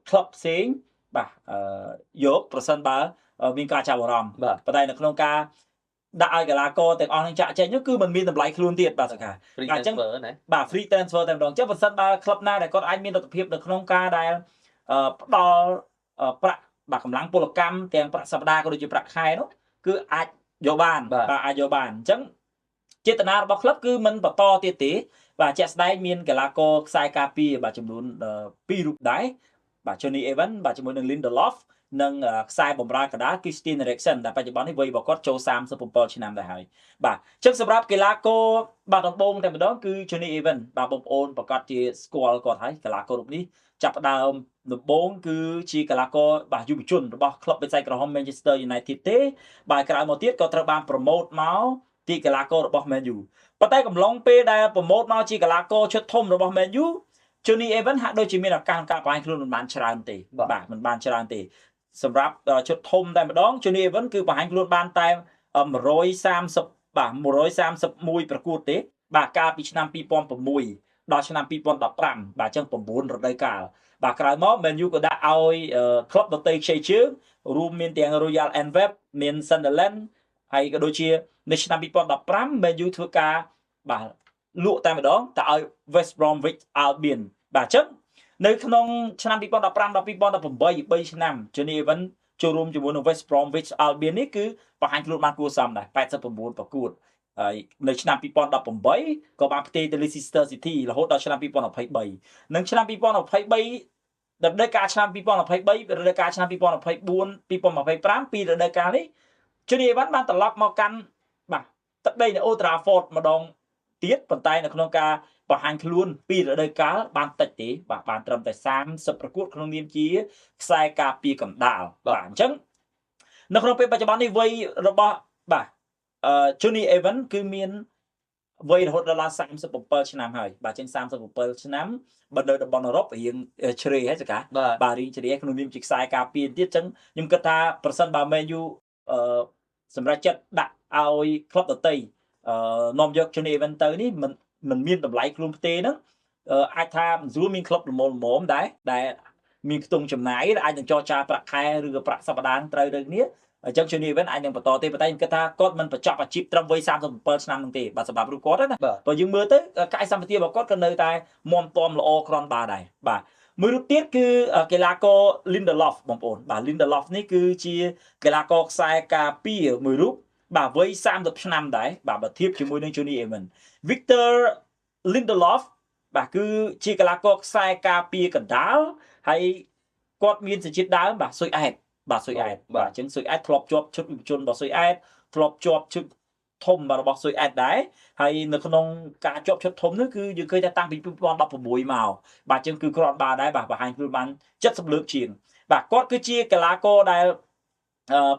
ក្លឹបផ្សេងបាទយកប្រសិនបើមានការចាប់អារម្មណ៍ប៉ុន្តែនៅក្នុងការដាក់ឲ្យកីឡាករទាំងអស់នឹងចាក់ចែងនោះគឺมันមានតម្លៃខ្លួនទៀតបាទសង្ឃាអញ្ចឹងបាទ free transfer តែម្ដងអញ្ចឹងបើសិនបើក្លឹបណាដែលគាត់អាចមានលទ្ធភាពនៅក្នុងការដែលផ្ដល់ប្រាក់បាទកម្លាំងពលកម្មទាំងប្រាក់សប្តាហ៍ក៏ដូចជាប្រាក់ខែនោះគឺអាចយកបានបាទអាចយកបានអញ្ចឹងចេតនារបស់ក្លឹបគឺមិនបន្តទៀតទេបាទជាក់ស្ដែងមានកីឡាករខ្សែការពារបាទចំនួន2រូបដែរបាទ Johnny Evans បាទជាមួយនឹង Lindelof និងខ្សែបម្រើកណ្ដាល Christian Eriksen ដែលបច្ចុប្បន្ននេះវ័យរបស់គាត់ចូល37ឆ្នាំដែរហើយបាទអញ្ចឹងសម្រាប់កីឡាករបាទដំបូងតែម្ដងគឺ Johnny Evans បាទបងប្អូនប្រកាសជាស្គាល់គាត់ហើយកីឡាកររូបនេះចាប់ផ្ដើមដំបូងគឺជាកីឡាករបាទយុវជនរបស់ក្លឹបបេសាចក្រហម Manchester United ទេបាទក្រោយមកទៀតក៏ត្រូវបានប្រម៉ូតមកទីកីឡាកររបស់ Man U ប៉ុន្តែកំឡុងពេលដែលប្រម៉ូតមកជាកីឡាករឈុតធំរបស់ Man U Johnny Evans ហាក់ដូចជាមានឱកាសការបង្ហាញខ្លួនមិនបានច្រើនទេបាទមិនបានច្រើនទេសម្រាប់ឈុតធំតែម្ដង Johnny Evans គឺបង្ហាញខ្លួនបានតែ130បាទ131ប្រកួតទេបាទកាលពីឆ្នាំ2006ដល់ឆ្នាំ2015បាទអញ្ចឹង9រដូវកាលបាទក្រោយមក Man U ក៏ដាក់ឲ្យក្លឹបដទៃខ្ចីជើងរួមមានទាំង Royal Antwerp មាន Sunderland ហើយក៏ដូចជានៅឆ្នាំ2015 Man U ធ្វើការបាទលក់តែម្ដងទៅឲ្យ West Bromwich Albion បាទអញ្ចឹងនៅក្នុងឆ្នាំ2015ដល់2018 3ឆ្នាំ Johnny Evans ចូលរួមជាមួយនឹង West Bromwich Albion នេះគឺបង្ហាញខ្លួនបានគួរសមដែរ89ប្រកួតហើយនៅឆ្នាំ2018ក៏បានផ្ទេរទៅ Leicester City រហូតដល់ឆ្នាំ2023និងឆ្នាំ2023រដូវកាលឆ្នាំ2023រដូវកាលឆ្នាំ2024 2025ពីរដូវកាលនេះ Johnny Evans បានត្រឡប់មកកាន់បាទទឹកដីនៅ Old Trafford ម្ដងទៀតប៉ុន្តែនៅក្នុងការបង្ហាញខ្លួនពីរដូវកាលបានតិចទេបាទបានត្រឹមតែ30ប្រកួតក្នុងនាមជាខ្សែការពារកណ្ដាលបាទអញ្ចឹងនៅក្នុងពេលបច្ចុប្បន្ននេះវ័យរបស់បាទJohnny Evans គឺមានវ័យរហូតដល់37ឆ្នាំហើយបាទជាង37ឆ្នាំបើនៅតំបន់អឺរ៉ុបរៀងជ្រេហើយសកាបាទរៀងជ្រេក្នុងនាមជាខ្សែការពារទៀតអញ្ចឹងខ្ញុំគិតថាប្រសិនបើ Man U សម្រាប់ចិត្តដាក់ឲ្យក្លឹបដទៃនាំយក Johnny Evans ទៅនេះមិនមានតម្លៃខ្លួនផ្ទេហ្នឹងអាចថាមិនស្រួលមានក្លឹបល្មមដែរដែលមានខ្ទង់ចំណាយដែលអាចនឹងចរចាប្រាក់ខែឬក៏ប្រាក់សប្តាហ៍ត្រូវទៅគ្នាអញ្ចឹង Johnny Evans អាចនឹងបន្តទេប៉ុន្តែខ្ញុំគិតថាគាត់មិនបញ្ចប់អាជីពត្រឹមវ័យ37ឆ្នាំហ្នឹងទេបាទសម្រាប់រូបគាត់ណាបើយើងមើលទៅកាយសម្បទារបស់គាត់ក៏នៅតែមាំទាំល្អគ្រាន់បើដែរបាទមួយរូបទៀតគឺកីឡាករ Lindelof បងប្អូនបាទ Lindelof នេះគឺជាកីឡាករខ្សែការពារមួយរូបបាទវ័យ30ឆ្នាំដែរបាទបើធៀបជាមួយនឹង Johnny Evans Victor Lindelof បាទគឺជាកីឡាករខ្សែការពារកណ្ដាលហើយគាត់មានសញ្ជាតិដើមបាទស៊ុយអែតបាទស៊ុយអែតបាទអញ្ចឹងស៊ុយអែតធ្លាប់ជាប់ឈុតយុវជនរបស់ស៊ុយអែតធ្លាប់ជាប់ឈុតធំរបស់ស៊ុយអែតដែរហើយនៅក្នុងការជាប់ឈុតធំនេះគឺយើងឃើញថាតាំងពី2016មកបាទអញ្ចឹងគឺគ្រាន់បើដែរបាទបង្ហាញខ្លួនបាន70លើកជាងបាទគាត់គឺជាកីឡាករដែល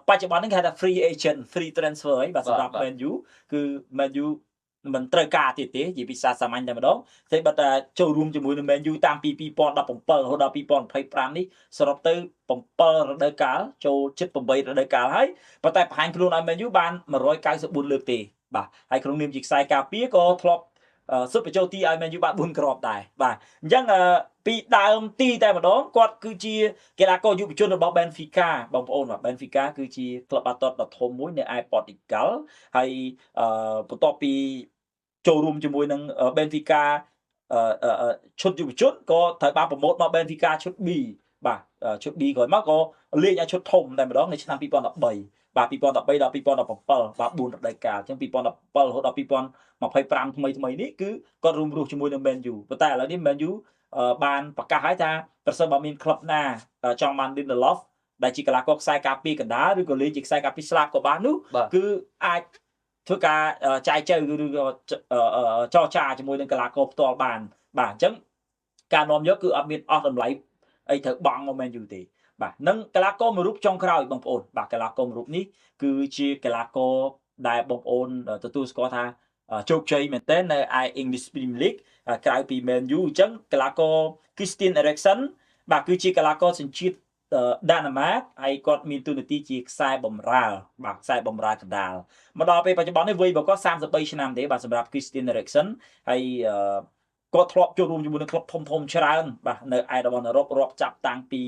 បច្ចុប្បន្ននេះគេហៅថា free agent free transfer ហើយបាទសម្រាប់ Man U គឺ Man U មិនត្រូវការទៀតទេនិយាយពីសារសាមញ្ញតែម្ដងតែបើតែចូលរួមជាមួយនឹង Man U តាំងពី2017រហូតដល់2025នេះសរុបទៅ7រដូវកាលចូលជិត8រដូវកាលហើយប៉ុន្តែបង្ហាញខ្លួនឲ្យ Man U បាន194លើកទេបាទហើយក្នុងនាមជាខ្សែការពារក៏ធ្លាប់ស៊ុបបញ្ចូលទីឲ្យ Man U បាន4គ្រាប់ដែរបាទអញ្ចឹងពីដើមទីតែម្ដងគាត់គឺជាកីឡាករយុវជនរបស់ Benfica បងប្អូនបាទ Benfica គឺជាក្លឹបបាល់ទាត់ដ៏ធំមួយនៅឯ Portugal ហើយបន្ទាប់ពីចូលរួមជាមួយនឹង Benfica ឈុតយុវជនក៏ត្រូវបានប្រម៉ូតមក Benfica ឈុត B បាទឈុត B ក្រោយមកក៏លេងឲ្យឈុតធំតែម្ដងនៅឆ្នាំ2013បាទ2013ដល់2017បាទ4រដូវកាលអញ្ចឹង2017រហូតដល់2025ថ្មីនេះគឺគាត់រួមរស់ជាមួយនឹង Man U ប៉ុន្តែឥឡូវនេះ Man U បានប្រកាសហើយថាប្រសិនបើមានក្លឹបណាចង់បាន Lindelof ដែលជាកីឡាករខ្សែការពារកណ្ដាលឬក៏លេងជាខ្សែការពារស្លាប់ក៏បាននោះគឺអាចធ្វើការចាយចៅឬក៏ចរចាជាមួយនឹងកីឡាករផ្ទាល់បានបាទអញ្ចឹងការនាំយកគឺអត់មានអស់តម្លៃអីត្រូវបង់មក Man U ទេបាទនឹងកីឡាករមួយរូបចុងក្រោយបងប្អូនបាទកីឡាករមួយរូបនេះគឺជាកីឡាករដែលបងប្អូនទទួលស្គាល់ថាជោគជ័យមែនទែននៅឯ English Premier League ក្រៅពី Man U អញ្ចឹងកីឡាករ Christian Eriksen បាទគឺជាកីឡាករសញ្ជាតិដាណាម៉ាកហើយគាត់មានតួនាទីជាខ្សែបម្រើបាទខ្សែបម្រើកណ្ដាលមកដល់ពេលបច្ចុប្បន្ននេះវ័យរបស់គាត់33ឆ្នាំទេបាទសម្រាប់ Christian Eriksen ហើយ គាត់ធ្លាប់ចូលរួមជាមួយនឹងក្លឹបធំច្រើនបាទនៅឯតំបន់អឺរ៉ុបរាប់ចាប់តាំងពី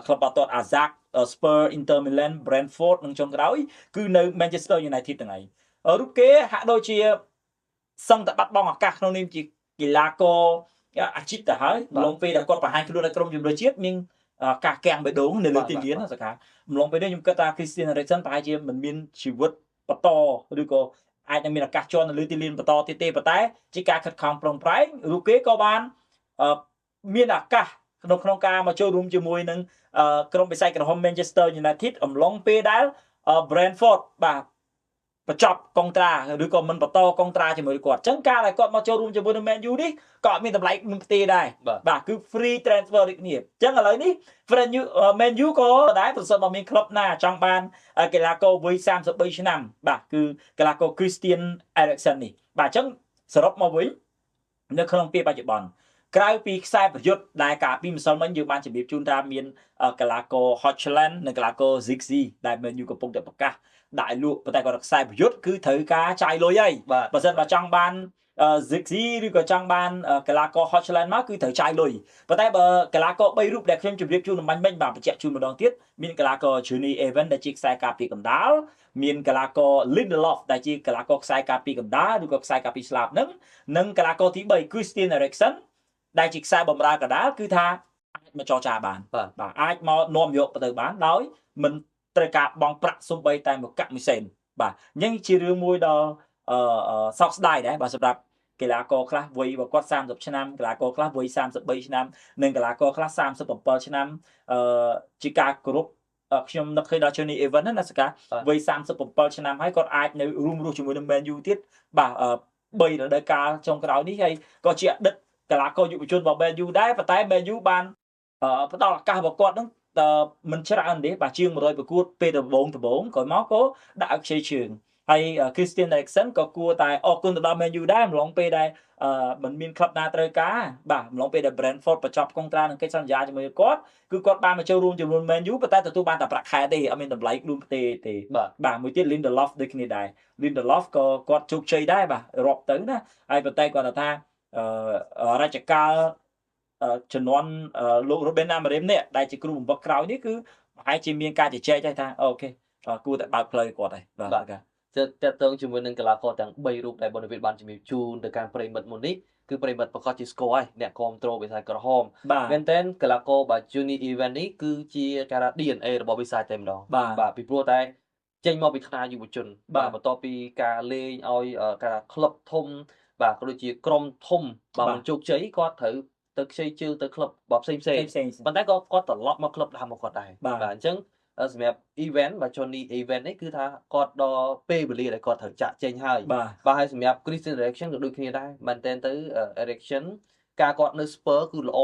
ក្លឹបបាល់ទាត់ Ajax Spurs Inter Milan Brentford និងចុងក្រោយគឺនៅ Manchester United ទាំងឯងរូបគេហាក់ដូចជាសឹងតែបាត់បង់ឱកាសក្នុងនាមជាកីឡាករអាជីពទៅហើយម្លងពេលដែលគាត់បង្ហាញខ្លួនឲ្យក្រុមជម្រើសជាតិមានការកាំងបេះដូងនៅលើទីលានសកាម្លងពេលនេះខ្ញុំគិតថា Christian Eriksen ប្រហែលជាមិនមានជីវិតបន្តឬក៏អាចនឹងមានឱកាសជាន់នៅលើទីលានបន្តទៀតទេប៉ុន្តែជាការខិតខំប្រឹងប្រែងរូបគេក៏បានមានឱកាសក្នុងការមកចូលរួមជាមួយនឹងក្រុមបិសាចក្រហម Manchester United អំឡុងពេលដែល Brentford បាទបញ្ចប់កុងត្រាឬក៏មិនបន្តកុងត្រាជាមួយគាត់អញ្ចឹងការដែលគាត់មកចូលរួមជាមួយនឹង Man U នេះក៏មានតម្លៃនឹងផ្ទេដែរបាទគឺ free transfer ដូចគ្នាអញ្ចឹងឥឡូវនេះ Man U ក៏ដែរប្រសិនបើមានក្លឹបណាចង់បានកីឡាករវ័យ33ឆ្នាំបាទគឺកីឡាករ Christian Eriksen នេះបាទអញ្ចឹងសរុបមកវិញនៅក្នុងពេលបច្ចុប្បន្នក្រៅពីខ្សែប្រយុទ្ធដែលកាលពីម្សិលមិញយើងបានជម្រាបជូនថាមានកីឡាករ Hojlund និងកីឡាករ Ziggy ដែល Man U កំពុងតែប្រកាសដាក់ឲ្យលក់ប៉ុន្តែគាត់ខ្សែប្រយុទ្ធគឺត្រូវការចាយលុយហើយបើសិនបើចង់បានZiggy ឬក៏ចង់បានកីឡាករ Hojlund មកគឺត្រូវចាយលុយប៉ុន្តែបើកីឡាករ3រូបដែលខ្ញុំជម្រាបជូនអំបញ្ញមិញបាទបញ្ជាក់ជូនម្ដងទៀតមានកីឡាករ Jonny Evans ដែលជាខ្សែការពារកណ្ដាលមានកីឡាករ Lindelof ដែលជាកីឡាករខ្សែការពារកណ្ដាលឬក៏ខ្សែការពារស្លាបនឹងនិងកីឡាករទី3 Christian Eriksen ដែលជាខ្សែបម្រើកណ្ដាលគឺថាអាចមកចរចាបានបាទអាចមកនាំយកទៅបានដោយមិនត្រូវការបង់ប្រាក់សំបីតែមួយកមួយសេនបាទអញ្ចឹងជារឿងមួយដ៏សោកស្ដាយដែរបាទសម្រាប់កីឡាករខ្លះវ័យរបស់គាត់30ឆ្នាំកីឡាករខ្លះវ័យ33ឆ្នាំនិងកីឡាករខ្លះ37ឆ្នាំជាការគោរពខ្ញុំនឹកឃើញដល់ Jonny Evans ណាសកាវ័យ37ឆ្នាំហើយគាត់អាចនៅរួមរស់ជាមួយនឹង Man U ទៀតបាទ3រដូវកាលចុងក្រោយនេះហើយក៏ជាអតីតកីឡាករយុវជនរបស់ Man U ដែរប៉ុន្តែ Man U បានផ្ដល់ឱកាសរបស់គាត់នឹងមិនច្រើនទេបាទជាង100ប្រកួតពេលដំបូងក្រោយមកក៏ដាក់ឲ្យខ្ចីជើងហើយ Christian Eriksen ក៏គួរតែអរគុណទៅដល់ Man U ដែរម្លងពេលដែលមិនមានក្លឹបណាត្រូវការបាទម្លងពេលដែល Brentford បញ្ចប់កុងត្រានឹងកិច្ចសន្យាជាមួយគាត់គឺគាត់បានមកចូលរួមជាមួយ Man U ប៉ុន្តែទទួលបានតែប្រាក់ខែទេអត់មានតម្លៃខ្លួនផ្ទេទេបាទមួយទៀត Lindelof ដូចគ្នាដែរ Lindelof ក៏គាត់ជោគជ័យដែរបាទរាប់ទៅណាហើយប៉ុន្តែគាត់ថារជ្ជកាលជំនាន់លោក Ruben Amorim នេះដែលជាគ្រូបង្វឹកក្រោយនេះគឺប្រហែលជាមានការជជែកដែរថាអូខេគួរតែបើកផ្លូវគាត់ហើយបាទតើតើជាមួយនឹងកីឡាករទាំង3រូបដែលបងនិវិតបានជំរាបជូនទៅកាន់ប្រិមិត្តមុននេះគឺប្រិមិត្តប្រកាសជាស្គាល់ហើយអ្នកគ្រប់គ្រងវិស័យក្រហមមែនតើកីឡាករបាទ Jonny Evans នេះគឺជាការ DNA របស់វិស័យតែម្ដងបាទពីព្រោះតែចេញមកពីថ្នាក់យុវជនបាទបន្ទាប់ពីការលេងឲ្យការក្លឹបធំបាទក៏ដូចជាក្រុមធំបាទមិនជោគជ័យគាត់ត្រូវទៅខ្ចីជើងទៅក្លឹបបាទផ្សេងប៉ុន្តែក៏គាត់ត្រឡប់មកក្លឹបដើមរបស់គាត់ដែរបាទអញ្ចឹងសម្រាប់ event បាទ Jonny Evans នេះគឺថាគាត់ដល់ពេលវេលាដែលគាត់ត្រូវចាក់ចេញហើយបាទហើយសម្រាប់ Christian Eriksen ក៏ដូចគ្នាដែរមែនតើទៅ Eriksen ការគាត់នៅ Spurs គឺល្អ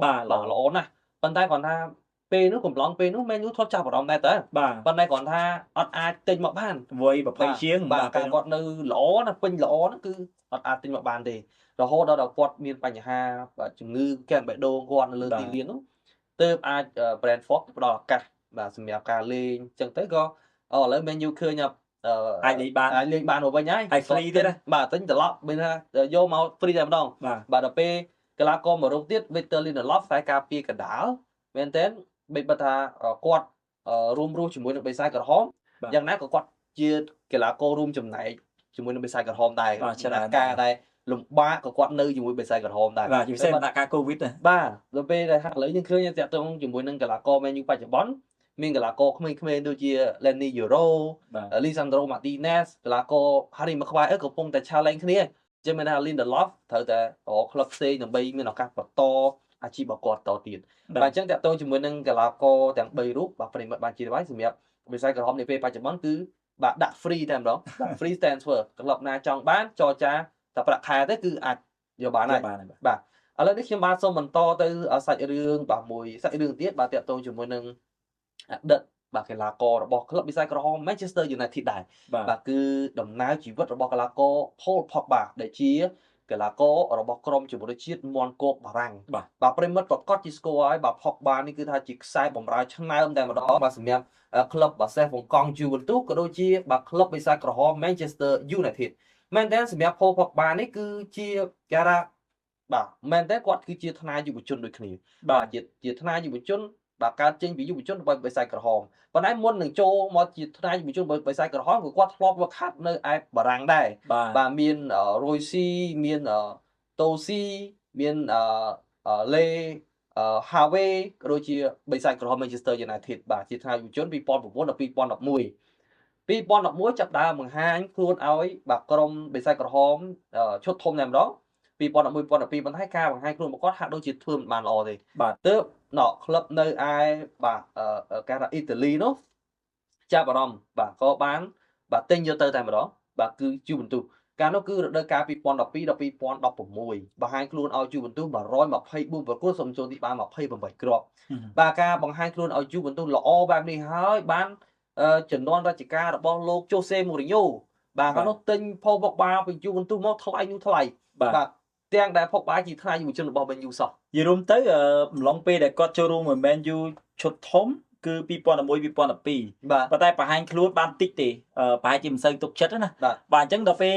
បាទល្អណាស់ប៉ុន្តែគាត់ថាពេលនោះកំឡុងពេលនោះ Man U ធ្លាប់ចាប់អារម្មណ៍ដែរតើប៉ុន្តែគាត់ថាអត់អាចទិញមកបានវ័យ20ជាងបាទការគាត់នៅល្អណាពេញល្អហ្នឹងគឺអត់អាចទិញមកបានទេរហូតដល់គាត់មានបញ្ហាបាទជំងឺកាំងបេះដូងគាត់នៅលើទីលាននោះទើបអាច Brentford ផ្ដល់ឱកាសបាទសម្រាប់ការលេងអញ្ចឹងទៅក៏ឥឡូវ Man U ឃើញអាចលេងបានមកវិញហើយ free ទៀតបាទទិញត្រឡប់មានថាយកមក free តែម្ដងបាទដល់ពេលកីឡាករមួយរូបទៀត Victor Lindelof ខ្សែការពារកណ្ដាលមែនតើបីបើថាគាត់រួមរស់ជាមួយនឹងបេសាយក្រហមយ៉ាងណាក៏គាត់ជាកីឡាកររួមចំណែកជាមួយនឹងបេសាយក្រហមដែរការដែលលំបាកក៏គាត់នៅជាមួយបេសាយក្រហមដែរបាទជាពិសេសដំណាក់កាល COVID ណាបាទដល់ពេលដែលឥឡូវយើងឃើញតាក់ទងជាមួយនឹងកីឡាករ Man U បច្ចុប្បន្នមានកីឡាករក្មេងៗដូចជា Lenny Yoro Lisandro Martinez កីឡាករ Harry Maguire កំពុងតែ challenge គ្នាចឹងមានថា Lindelof ត្រូវតែរកក្លឹបផ្សេងដើម្បីមានឱកាសបន្តអាជីពរបស់គាត់តទៀតបាទអញ្ចឹងតាក់ទងជាមួយនឹងកីឡាករទាំង3រូបបាទប្រិមិត្តបានជិះហើយសម្រាប់វិស័យក្រហមនាពេលបច្ចុប្បន្នគឺបាទដាក់ free តែម្ដងដាក់ free transfer ក្លឹបណាចង់បានចរចាតែប្រាក់ខែទៅគឺអាចយកបានហើយបាទឥឡូវនេះខ្ញុំបាទសូមបន្តទៅសាច់រឿងបាទមួយសាច់រឿងទៀតបាទតាក់ទងជាមួយនឹងអតីតបាទកីឡាកររបស់ក្លឹបវិស័យក្រហម Manchester United ដែរបាទគឺដំណើរជីវិតរបស់កីឡាករ Paul Pogba ដែលជាកីឡាកររបស់ក្រុមជម្រើសជាតិមន់គោកបារាំងបាទប្រិមិត្តប្រកាសជាស្គាល់ហើយបាទ Pogba នេះគឺថាជាខ្សែបម្រើឆ្នើមតែម្ដងបាទសម្រាប់ក្លឹបបាសេះវងកង់ Juventus ក៏ដូចជាបាទក្លឹបវិស័យក្រហម Manchester United មែនតើសម្រាប់ Paul Pogba នេះគឺជាគេថា បាទមែនទេគាត់គឺជាថ្នាយុវជនដូចគ្នាបាទជាថ្នាយុវជនបាទកើតចេញពីយុវជនរបស់បិសាចក្រហមប៉ុន្តែមុននឹងចូលមកជាថ្នាយុវជនរបស់បិសាចក្រហមគឺគាត់ធ្លាប់វឹកហាត់នៅឯបារាំងដែរបាទមានរុយស៊ីមានតូស៊ីមានលេហាវេក៏ដូចជាបិសាចក្រហម Manchester United បាទជាថ្នាយុវជន2009ដល់2011 2011ចាប់ដើមបង្ហាញខ្លួនឲ្យបាទក្រុមបិសាចក្រហមឈុតធំតែម្ដង2011 2012ប៉ុន្តែការបង្ហាញខ្លួនរបស់គាត់ហាក់ដូចជាធ្វើមិនបានល្អទេបាទទើបក្លឹបនៅឯបាទការថាអ៊ីតាលីនោះចាប់អារម្មណ៍បាទក៏បានបាទទិញយកទៅតែម្ដងបាទគឺជូវិនទូសកាលនោះគឺរដូវកាល2012ដល់2016បង្ហាញខ្លួនឲ្យជូវិនទូស124ប្រកួតសម្ចូលទីបាន28គ្រាប់បាទការបង្ហាញខ្លួនឲ្យជូវិនទូសល្អបែបនេះហើយបានចំនួនរាជការរបស់លោកជូសេមូរីញ៉ូបាទគាត់នោះទិញផូបុកបាពីជូវិនទូសមកថ្លៃនោះថ្លៃបាទទាំងដែលផុកបាជាថ្នាយុវជនរបស់ Man U សោះនិយាយរួមទៅអំឡុងពេលដែលគាត់ចូលរួមមួយ Man U ឈុតធំគឺ2011 2012ប៉ុន្តែបង្ហាញខ្លួនបានតិចទេប្រហែលជាមិនសូវទុកចិត្តណាបាទអញ្ចឹងដល់ពេល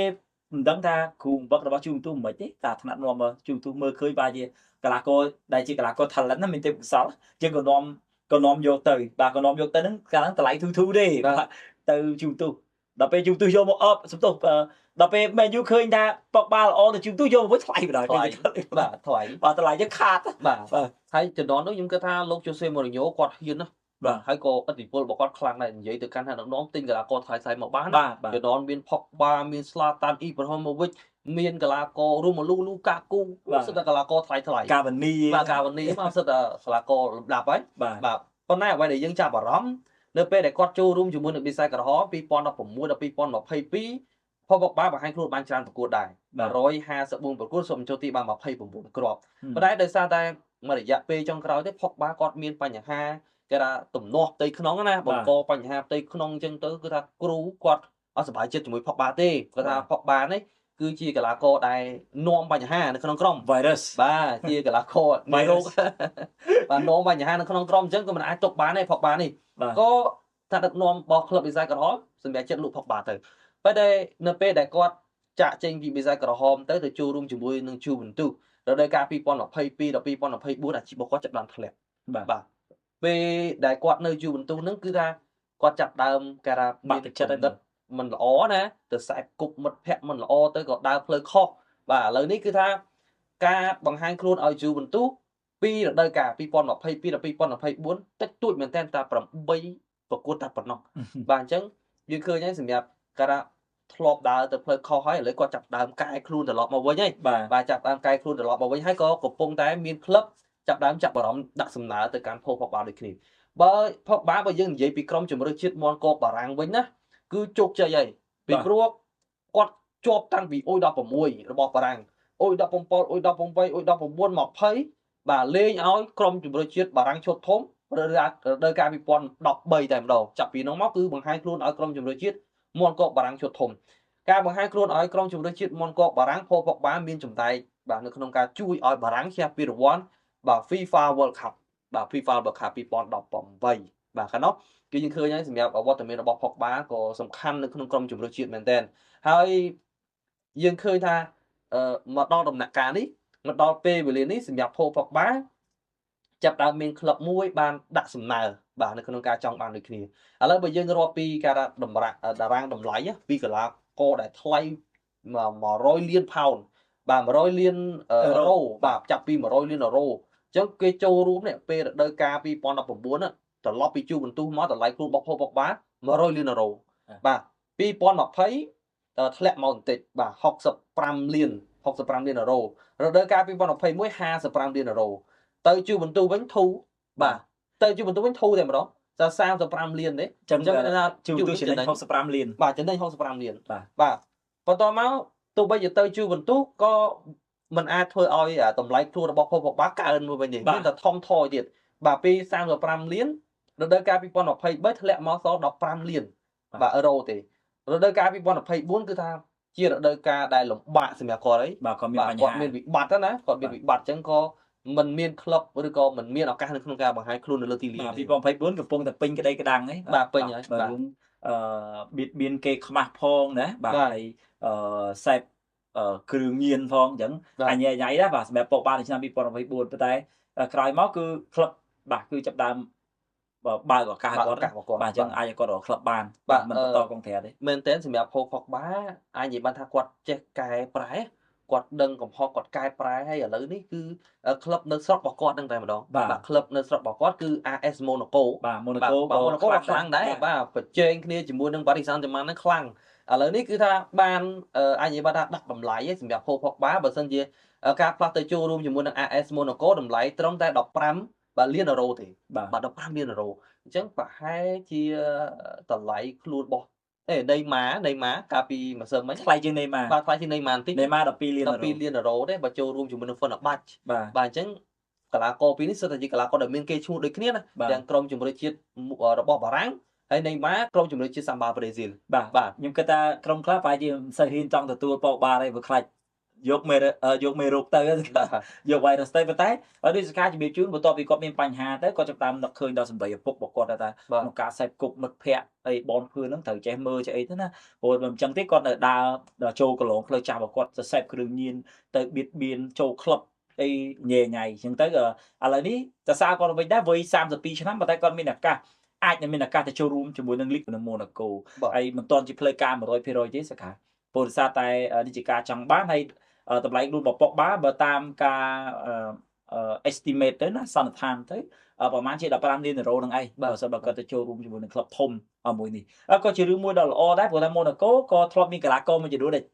មិនដឹងថាគ្រូបង្វឹករបស់ជូនទូមិនទេតាថ្នាក់នាំជូនទូមើលឃើញបាទជាកីឡាករដែលជាកីឡាករ talent ណាមានទេពកោសល្យអញ្ចឹងក៏នាំយកទៅបាទក៏នាំយកទៅហ្នឹងកាលហ្នឹងតម្លៃធូរទេបាទទៅជូនទូដល់ពេលជូនទូយកមកអបសំទោសដល់ពេល Man U ឃើញថាប៉ុកបាល្អទៅជូនទូយកមកវិញថ្លៃបណ្ដោយបាទថ្លៃបាទតម្លៃយើងខាតបាទហើយចំនួននោះខ្ញុំគិតថាលោកជូសេមូរីញ៉ូគាត់ហ៊ានណាបាទហើយក៏ឥទ្ធិពលរបស់គាត់ខ្លាំងដែរនិយាយទៅកាន់ថាដឹកនាំទិញកីឡាករថ្លៃៗមកបានចំនួនមានផុកបាមានស្លាតានអ៊ីប្រាហ៊ីម៉ូវិចមានកីឡាកររួមលូកាគូសិតតែកីឡាករថ្លៃកាវ៉ានីបាទកាវ៉ានីមកសិតតែកីឡាករលំដាប់ហើយបាទប៉ុន្តែអ្វីដែលយើងចាប់អារម្មណ៍នៅពេលដែលគាត់ចូលរួមជាមួយនឹងបិសាចក្រហម2016ដល់2022ផុកបាបង្ហាញខ្លួនបានច្រើនប្រកួតដែរ154ប្រកួតសូមចូលទីបាន29គ្រាប់ប៉ុន្តែដោយសារតែមួយរយៈពេលចុងក្រោយទៅផុកបាគាត់មានបញ្ហាគេថាទំនាស់ផ្ទៃក្នុងណាបង្កបញ្ហាផ្ទៃក្នុងអញ្ចឹងទៅគឺថាគ្រូគាត់អត់សប្បាយចិត្តជាមួយផុកបាទេគាត់ថាផុកបានេះគឺជាកីឡាករដែលនាំបញ្ហានៅក្នុងក្រុម virus បាទជាកីឡាករមានរោគបាទនាំបញ្ហានៅក្នុងក្រុមអញ្ចឹងក៏មិនអាចទុកបានទេផុកបានេះក៏ថាដឹកនាំរបស់ក្លឹបបិសាចក្រហមសម្រាប់ចិត្តលោកផុកបាទៅប៉ុន្តែនៅពេលដែលគាត់ចាក់ចេញពីបិសាចក្រហមទៅចូលរួមជាមួយនឹងជូវិនទូសរដូវកាល2022ដល់2024អាជីពរបស់គាត់ចាប់បានធ្លាក់បាទពេលដែលគាត់នៅជូវិនទូសហ្នឹងគឺថាគាត់ចាប់ដើមការថាមានទឹកចិត្តមិនល្អណាទៅខ្សែគប់មិត្តភ័ក្តិមិនល្អទៅក៏ដើរផ្លូវខុសបាទឥឡូវនេះគឺថាការបង្ហាញខ្លួនឲ្យជូវិនទូសពីរដូវកាល2022ដល់2024តិចតួចមែនតើតែ8ប្រកួតតែប៉ុណ្ណោះបាទអញ្ចឹងយើងឃើញហើយសម្រាប់ការថាធ្លាប់ដើរទៅផ្លូវខុសហើយឥឡូវគាត់ចាប់ដើមកែខ្លួនត្រឡប់មកវិញហើយបាទចាប់ដើមកែខ្លួនត្រឡប់មកវិញហើយក៏កំពុងតែមានក្លឹបចាប់ដើមចាប់អារម្មណ៍ដាក់សំណើទៅកាន់ផូផុកបាដូចគ្នាបើផុកបាបើយើងនិយាយពីក្រុមជម្រើសជាតិមន់កបារាំងវិញណាគឺជោគជ័យហើយពីព្រោះគាត់ជាប់តាំងពីអ៊ុយ16របស់បារាំងអ៊ុយ17អ៊ុយ18អ៊ុយ19 20បាទលេងឲ្យក្រុមជម្រើសជាតិបារាំងឈុតធំរដូវកាល2013តែម្ដងចាប់ពីនោះមកគឺបង្ហាញខ្លួនឲ្យក្រុមជម្រើសជាតិមន់កបារាំងឈុតធំការបង្ហាញខ្លួនឲ្យក្រុមជម្រើសជាតិមន់កបារាំងផូផុកបាមានចំណែកបាទនៅក្នុងការជួយឲ្យបារាំងឈ្នះពានរង្វាន់បាទ FIFA World Cup បាទ FIFA World Cup 2018បាទខាងនោះគឺយើងឃើញហើយសម្រាប់វត្តមានរបស់ផុកបាក៏សំខាន់នៅក្នុងក្រុមជម្រើសជាតិមែនទែនហើយយើងឃើញថាមកដល់ដំណាក់កាលនេះមកដល់ពេលវេលានេះសម្រាប់ផូផុកបាចាប់ដើមមានក្លឹបមួយបានដាក់សំណើបាទនៅក្នុងការចង់បានដូចគ្នាឥឡូវបើយើងរាប់ពីការតារាងតម្លៃពីកីឡាករដែលថ្លៃ100លានផោនបាទ100លានអឺរ៉ូបាទចាប់ពី100លានអឺរ៉ូអញ្ចឹងគេចូលរួមនេះពេលរដូវកាល2019ត្រឡប់ពីជូវិនទូសមកតម្លៃខ្លួនរបស់ផូផុកបា100លានអឺរ៉ូបាទ2020ធ្លាក់មកបន្តិចបាទ65លានអឺរ៉ូរដូវកាល2021 55លានអឺរ៉ូទៅជូវិនទូសវិញធូរបាទទៅជូវិនទូសវិញធូរតែម្ដងតែ35លានទេអញ្ចឹងថាជូវិនទូសចំណេញ65លានបាទចំណេញ65លានបាទបន្តមកទោះបីជាទៅជូវិនទូសក៏មិនអាចធ្វើឲ្យតម្លៃខ្លួនរបស់ផូផុកបាកើនមកវិញទេមានតែធំថយទៀតបាទពី35លានរដូវកាល2023ធ្លាក់មកសល់15លានបាទអឺរ៉ូទេរដូវកាល2024គឺថាជារដូវកាលដែលលំបាកសម្រាប់គាត់ហើយបាទគាត់មានបញ្ហាគាត់មានវិបត្តិណាគាត់មានវិបត្តិអញ្ចឹងក៏មិនមានក្លឹបឬក៏មិនមានឱកាសនៅក្នុងការបង្ហាញខ្លួននៅលើទីលាន2024កំពុងតែពេញក្តីក្តាំងហីបាទពេញហើយបាទបៀតបៀនគេខ្មាស់ផងណាបាទហើយសេព គ្រឿងញៀនផងអញ្ចឹងអញញ៉ៃដែរបាទសម្រាប់ពកបានឆ្នាំ2024ប៉ុន្តែក្រោយមកគឺក្លឹបបាទគឺចាប់ដើមបើកឱកាសគាត់បាទអញ្ចឹងអាចឲ្យគាត់រកក្លឹបបានបាទមិនបន្តកងត្រាទេមែនតើសម្រាប់ផកបាអាចនិយាយបានថាគាត់ចេះកែប្រែគាត់ដឹងកំហុសគាត់កែប្រែហើយឥឡូវនេះគឺក្លឹបនៅស្រុករបស់គាត់ហ្នឹងតែម្ដងបាទក្លឹបនៅស្រុករបស់គាត់គឺ AS Monaco បាទ Monaco ក៏ខ្លាំងដែរបាទប្រជែងគ្នាជាមួយនឹង Paris Saint-Germain ហ្នឹងខ្លាំងឥឡូវនេះគឺថាបានអាចនិយាយបានថាដាក់តម្លៃសម្រាប់ផកបាបើសិនជាការផ្លាស់ទៅចូលរួមជាមួយនឹង AS Monaco តម្លៃត្រឹមតែ15បាទលានអឺរ៉ូទេបាទ15លានអឺរ៉ូអញ្ចឹងប្រហែលជាតម្លៃខ្លួនរបស់ណេម៉ាកាលពីម្សិលមិញថ្លៃជាងណេម៉ាបាទថ្លៃជាងណេម៉ាបន្តិចណេម៉ា12លានអឺរ៉ូទេបើចូលរួមជាមួយនឹង Fenerbahce បាទអញ្ចឹងកីឡាករពីរនេះសិតតែជាកីឡាករដែលមានគេឈ្មោះដូចគ្នាណាទាំងក្រុមជម្រើសជាតិរបស់បារាំងហើយណេម៉ាក្រុមជម្រើសជាតិសាំបាប្រេស៊ីលបាទខ្ញុំគិតថាក្រុមខ្លះប្រហែលជាមិនសូវហ៊ានចង់ទទួលពកបាទេព្រោះខ្លាចយកមេរោគទៅយក virus ទៅប៉ុន្តែដូចសកាជំរាបជូនបន្ទាប់ពីគាត់មានបញ្ហាទៅគាត់ចាប់តាមនឹកឃើញដល់សម្ដីឪពុករបស់គាត់ថាក្នុងការសេពគប់មិត្តភ័ក្តិអីបនភឿនហ្នឹងត្រូវចេះមើលចេះអីទៅណាព្រោះមិនអញ្ចឹងទេគាត់នៅដើរចូលកន្លងផ្លូវចាស់របស់គាត់ទៅសេពគ្រឿងញៀនទៅបៀតបៀនចូលក្លឹបអីញ៉ៃអញ្ចឹងទៅឥឡូវនេះតើសារគាត់វិញដែរវ័យ32ឆ្នាំប៉ុន្តែគាត់មានឱកាសអាចនឹងមានឱកាសទៅចូលរួមជាមួយនឹងលីកនឹងម៉ូណាកូហើយមិនទាន់ជាផ្លូវការ 100% ទេសកាព្រោះសារតែនេះជាការចង់បានហើយតម្លៃខ្លួនរបស់ប៉ុកបាបើតាមការ estimate ទៅណាសន្និដ្ឋានទៅប្រហែលជា15លានអឺរ៉ូនឹងឯងបើសិនបើគាត់ទៅចូលរួមជាមួយនឹងក្លឹបធំមួយនេះក៏ជារឿងមួយដ៏ល្អដែរព្រោះថាម៉ូណាកូក៏ធ្លាប់មានកីឡាករមួយចំនួនដែល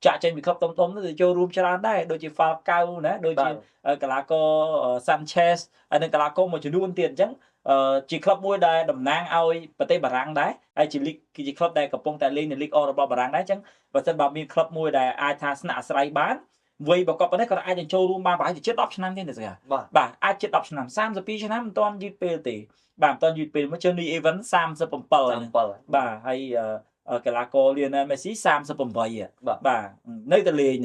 ចាក់ចេញពីក្លឹបធំទៅចូលរួមច្រើនដែរដូចជា Falcao ណាដូចជាកីឡាករ Sanchez ហើយនិងកីឡាករមួយចំនួនទៀតអញ្ចឹងជាក្លឹបមួយដែលតំណាងឲ្យប្រទេសបារាំងដែរហើយជាលីកគឺជាក្លឹបដែលកំពុងតែលេងនៅលីកអរបស់បារាំងដែរអញ្ចឹងបើសិនបើមានក្លឹបមួយដែលអាចថាស្នាក់អាស្រ័យបានវ័យប្រកបប៉ុណ្ណេះក៏អាចនឹងចូលរួមបានប្រហែលជាជិត10ឆ្នាំទេស្គាបាទអាចជិត10ឆ្នាំ32ឆ្នាំមិនទាន់យឺតពេលទេបាទមិនទាន់យឺតពេលមកជើងនេះ Evans 37បាទហើយកីឡាករ Lionel Messi 38បាទនៅតែលេង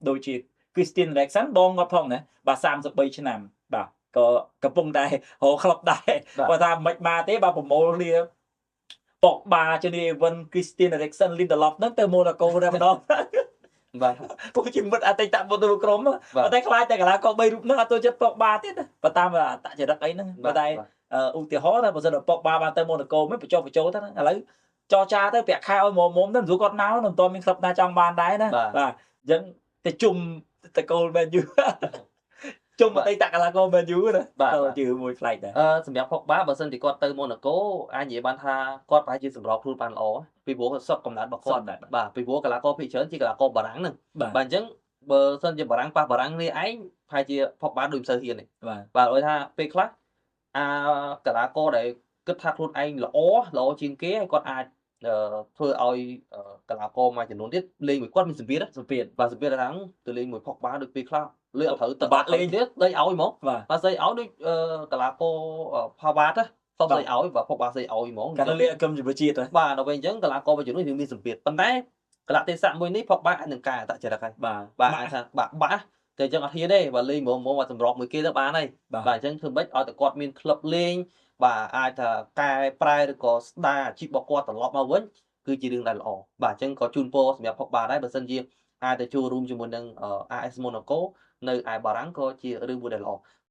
ដូចជា Christian Eriksen បងគាត់ផងណាបាទ33ឆ្នាំបាទក៏កំពុងតែរកក្លឹបដែរគាត់ថាមិនមកទេបាទប្រមូលគ្នាប៉ុកបាជើងនេះ Evans Christian Eriksen Lindelof ហ្នឹងទៅ Monaco តែម្ដងបាទពួកជាមិត្តអតីតបុគ្គលក្រុមតែខ្លាចតែកីឡាករ3រូបហ្នឹងអត់ទៅចិត្តប៉ុកបាទៀតបើតាមអតចរិតអីហ្នឹងបើតែឧទាហរណ៍ថាបើសិនប៉ុកបាបានទៅម៉ូណាកូមិនបញ្ចុះបញ្ចូលទៅឥឡូវចរចាទៅប្រាក់ខែឲ្យមុំទៅមិនស្រួលគាត់មកមិនទាន់មានក្លឹបណាចង់បានដែរណាបាទអញ្ចឹងទៅជុំតកូលមែនយូជុំអតីតកីឡាករមែនយូណាបាទជឿមួយផ្លែកដែរសម្រាប់ផកបាបើសិនជាគាត់ទៅម៉ូណាកូអាចនិយាយបានថាគាត់ប្រហែលជាសម្របខ្លួនបានល្អពីព្រោះសុខកំណត់របស់គាត់បាទពីព្រោះកីឡាករភាគច្រើនជាកីឡាករបារាំងហ្នឹងបាទអញ្ចឹងបើសិនជាបារាំងប៉ះបារាំងនេះឯងប្រហែលជាផកបាដូចមិនសូវហ៊ានទេបាទឲ្យថាពេលខ្លះកីឡាករដែលគិតថាខ្លួនឯងល្អជាងគេហើយគាត់អាចធ្វើឲ្យកីឡាករមួយចំនួនទៀតលេងមួយគាត់មានសម្ពាធបាទសម្ពាធថាទៅលេងមួយផកបាដូចពេលខ្លះលេងអត់ត្រូវតបាត់លេងទៀតដេកឲ្យហ្មងបាទស្អីឲ្យដូចកីឡាករផាវ៉ាតសុំស្អីឲ្យបាទផកបាស្អីឲ្យហ្មងកាលលេងអកឹមជាមួយជាតិបាទដល់ពេលអញ្ចឹងកីឡាករមួយចំនួនមានសម្ពាធប៉ុន្តែកលៈទេសៈមួយនេះផកបាអាចនឹងកែអតចរិតហើយបាទអាចថាបាក់តែអញ្ចឹងអត់ហ៊ានទេបើលេងមុំមកសម្របមួយគេទៅបានហើយបាទអញ្ចឹងធ្វើម៉េចឲ្យតែគាត់មានក្លឹបលេងបាទអាចថាកែប្រែឬក៏ស្ដារអាជីពរបស់គាត់ត្រឡប់មកវិញគឺជារឿងដែលល្អបាទអញ្ចឹងក៏ជូនពរសម្រាប់ផកបាដែរបើសិនជាអាចទៅចូលរួមជាមួយនឹង AS Monaco នៅឯបារាំងក៏ជារឿងមួយដែលល្អ